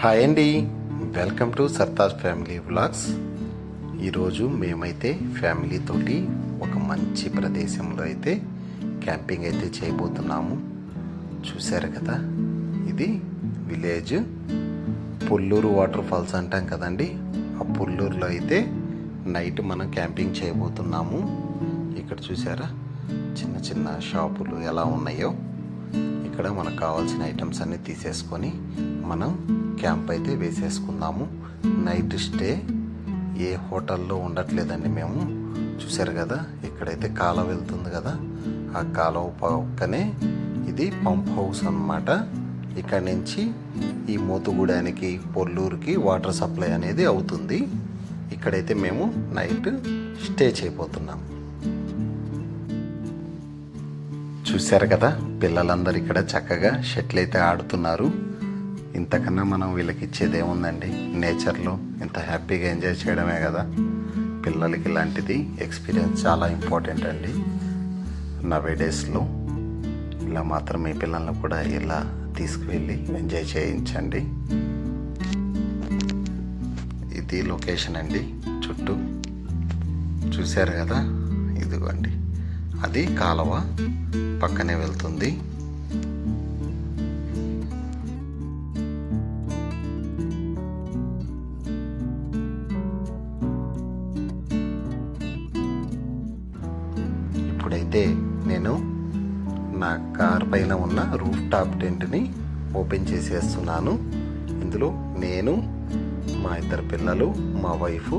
Hi అండి, welcome to Sartaj family vlogs. ఈరోజు మేమైతే ఫ్యామిలీ తోటి ఒక మంచి ప్రదేశంలో అయితే క్యాంపింగ్ అయితే చేయబోతున్నాము. చూశారు కదా, ఇది విలేజ్ పుల్లూరు వాటర్ ఫాల్స్ అంటాం కదండి. ఆ పుల్లూరులో అయితే నైట్ మనం క్యాంపింగ్ చేయబోతున్నాము. ఇక్కడ చూసారా చిన్న చిన్న షాపులు ఎలా ఉన్నాయో. ఇక్కడ మనకు కావాల్సిన ఐటమ్స్ అన్నీ తీసేసుకొని మనం క్యాంప్ అయితే వేసేసుకుందాము. నైట్ స్టే ఏ హోటల్లో ఉండట్లేదండి మేము. చూసారు కదా, ఇక్కడైతే కాలువ వెళ్తుంది కదా, ఆ కాలువ పక్కనే ఇది పంప్ హౌస్ అన్నమాట. ఇక్కడ నుంచి ఈ మోతుగూడానికి పొల్లూరుకి వాటర్ సప్లై అనేది అవుతుంది. ఇక్కడైతే మేము నైట్ స్టే చేయబోతున్నాము. చూశారు కదా, పిల్లలందరూ ఇక్కడ చక్కగా షటిల్ అయితే ఆడుతున్నారు. ఇంతకన్నా మనం వీళ్ళకి ఇచ్చేది ఏముందండి? నేచర్లో ఇంత హ్యాపీగా ఎంజాయ్ చేయడమే కదా. పిల్లలకి ఇలాంటిది ఎక్స్పీరియన్స్ చాలా ఇంపార్టెంట్ అండి. నవే డేస్లో ఇలా మాత్రం మీ పిల్లలను కూడా ఇలా తీసుకువెళ్ళి ఎంజాయ్ చేయించండి. ఇది లొకేషన్ అండి. చుట్టూ చూశారు కదా, ఇదిగోండి అది కాలువ పక్కనే వెళ్తుంది. ఇప్పుడైతే నేను నా కార్ పైన ఉన్న రూఫ్ టాప్ టెంట్ని ఓపెన్ చేసేస్తున్నాను. ఇందులో నేను, మా ఇద్దరు పిల్లలు, మా వైఫ్,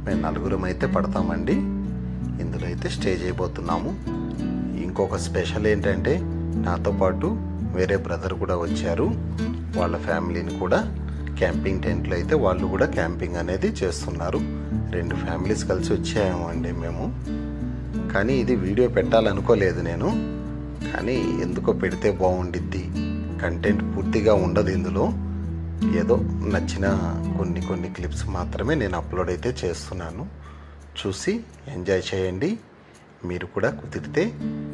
మేము నలుగురం అయితే పడతామండి. ఇందులో అయితే స్టే చేయబోతున్నాము. ఇంకొక స్పెషల్ ఏంటంటే, నాతో పాటు వేరే బ్రదర్ కూడా వచ్చారు. వాళ్ళ ఫ్యామిలీని కూడా క్యాంపింగ్ టెంట్లో అయితే వాళ్ళు కూడా క్యాంపింగ్ అనేది చేస్తున్నారు. 2 ఫ్యామిలీస్ కలిసి వచ్చామండి మేము. కానీ ఇది వీడియో పెట్టాలనుకోలేదు నేను. కానీ ఎందుకో పెడితే బాగుండిద్ది, కంటెంట్ పూర్తిగా ఉండదు ఇందులో. ఏదో నచ్చిన కొన్ని క్లిప్స్ మాత్రమే నేను అప్లోడ్ అయితే చేస్తున్నాను. చూసి ఎంజాయ్ చేయండి. మీరు కూడా కుదిరితే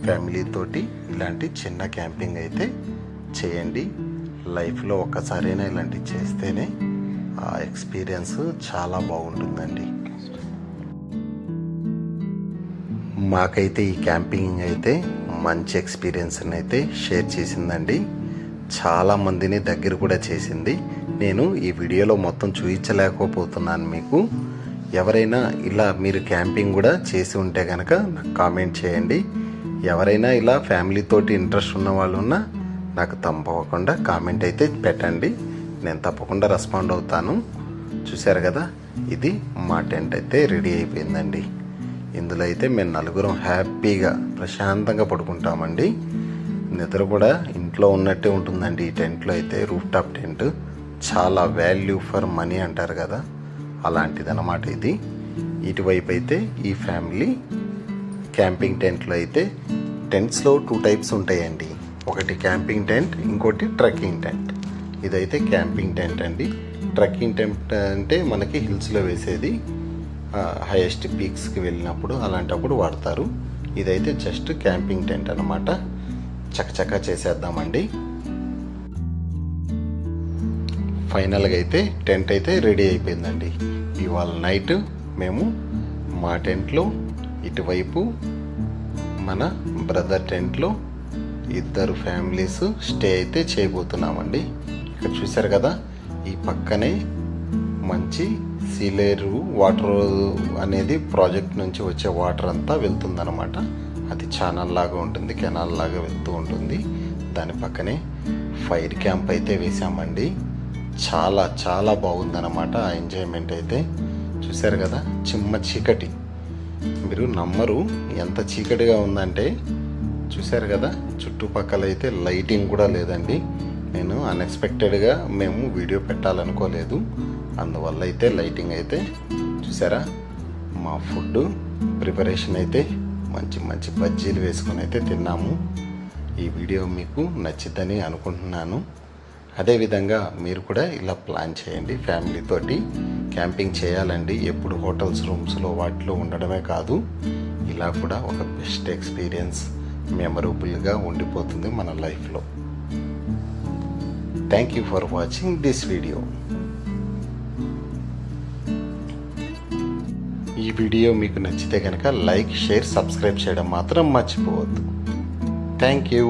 ఫ్యామిలీతోటి ఇలాంటి చిన్న క్యాంపింగ్ అయితే చేయండి. లైఫ్లో ఒక్కసారైనా ఇలాంటివి చేస్తేనే ఆ ఎక్స్పీరియన్స్ చాలా బాగుంటుందండి. మాకైతే ఈ క్యాంపింగ్ అయితే మంచి ఎక్స్పీరియన్స్ని అయితే షేర్ చేసిందండి. చాలామందిని దగ్గర కూడా చేసింది. నేను ఈ వీడియోలో మొత్తం చూపించలేకపోతున్నాను మీకు. ఎవరైనా ఇలా మీరు క్యాంపింగ్ కూడా చేసి ఉంటే కనుక నాకు కామెంట్ చేయండి. ఎవరైనా ఇలా ఫ్యామిలీతోటి ఇంట్రెస్ట్ ఉన్న వాళ్ళు ఉన్నా నాకు తప్పకుండా కామెంట్ అయితే పెట్టండి. నేను తప్పకుండా రెస్పాండ్ అవుతాను. చూశారు కదా, ఇది మా టెంట్ అయితే రెడీ అయిపోయిందండి. ఇందులో అయితే మేము నలుగురం హ్యాపీగా ప్రశాంతంగా పడుకుంటామండి. నిద్ర కూడా ఇంట్లో ఉన్నట్టే ఉంటుందండి. ఈ టెంట్లో అయితే రూఫ్ టాప్ టెంట్ చాలా వాల్యూ ఫర్ మనీ అంటారు కదా, అలాంటిదన్నమాట ఇది. ఇటువైపు అయితే ఈ ఫ్యామిలీ క్యాంపింగ్ టెంట్లో అయితే టెంట్స్లో 2 టైప్స్ ఉంటాయండి. ఒకటి క్యాంపింగ్ టెంట్, ఇంకోటి ట్రెక్కింగ్ టెంట్. ఇదైతే క్యాంపింగ్ టెంట్ అండి. ట్రెక్కింగ్ టెంట్ అంటే మనకి హిల్స్లో వేసేది, హైయెస్ట్ పీక్స్కి వెళ్ళినప్పుడు అలాంటప్పుడు వాడతారు. ఇదైతే జస్ట్ క్యాంపింగ్ టెంట్ అన్నమాట. చకచకా చేసేద్దామండి. ఫైనల్గా అయితే టెంట్ అయితే రెడీ అయిపోయిందండి. ఇవాళ నైట్ మేము మా టెంట్లో, ఇటువైపు మన బ్రదర్ టెంట్లో 2 ఫ్యామిలీస్ స్టే అయితే చేయబోతున్నామండి. ఇక్కడ చూశారు కదా, ఈ పక్కనే మంచి సీలేరు వాటర్ అనేది ప్రాజెక్ట్ నుంచి వచ్చే వాటర్ అంతా వెళ్తుందన్నమాట. అది ఛానల్ లాగా ఉంటుంది, కెనాల్ లాగా వెళ్తూ ఉంటుంది. దాని పక్కనే ఫైర్ క్యాంప్ అయితే వేసామండి. చాలా చాలా బాగుందన్నమాట ఆ ఎంజాయ్మెంట్ అయితే. చూశారు కదా, చిమ్మ చీకటి, మీరు నమ్మరు ఎంత చీకటిగా ఉందంటే. చూశారు కదా, చుట్టుపక్కల అయితే లైటింగ్ కూడా లేదండి. నేను అన్ఎక్స్పెక్టెడ్గా మేము వీడియో పెట్టాలనుకోలేదు, అందువల్ల అయితే లైటింగ్ అయితే. చూసారా, మా ఫుడ్ ప్రిపరేషన్ అయితే మంచి బజ్జీలు వేసుకొని అయితే తిన్నాము. ఈ వీడియో మీకు నచ్చిద్దని అనుకుంటున్నాను. అదేవిధంగా మీరు కూడా ఇలా ప్లాన్ చేయండి. ఫ్యామిలీతోటి క్యాంపింగ్ చేయాలండి. ఎప్పుడు హోటల్స్ రూమ్స్లో వాటిలో ఉండడమే కాదు, ఇలా కూడా ఒక బెస్ట్ ఎక్స్పీరియన్స్ మెమరబుల్గా ఉండిపోతుంది మన లైఫ్లో. Thank you for watching this video. ఈ వీడియో మీకు నచ్చితే కనుక లైక్, షేర్, సబ్స్క్రైబ్ చేయడం మాత్రం మర్చిపోవద్దు. Thank you.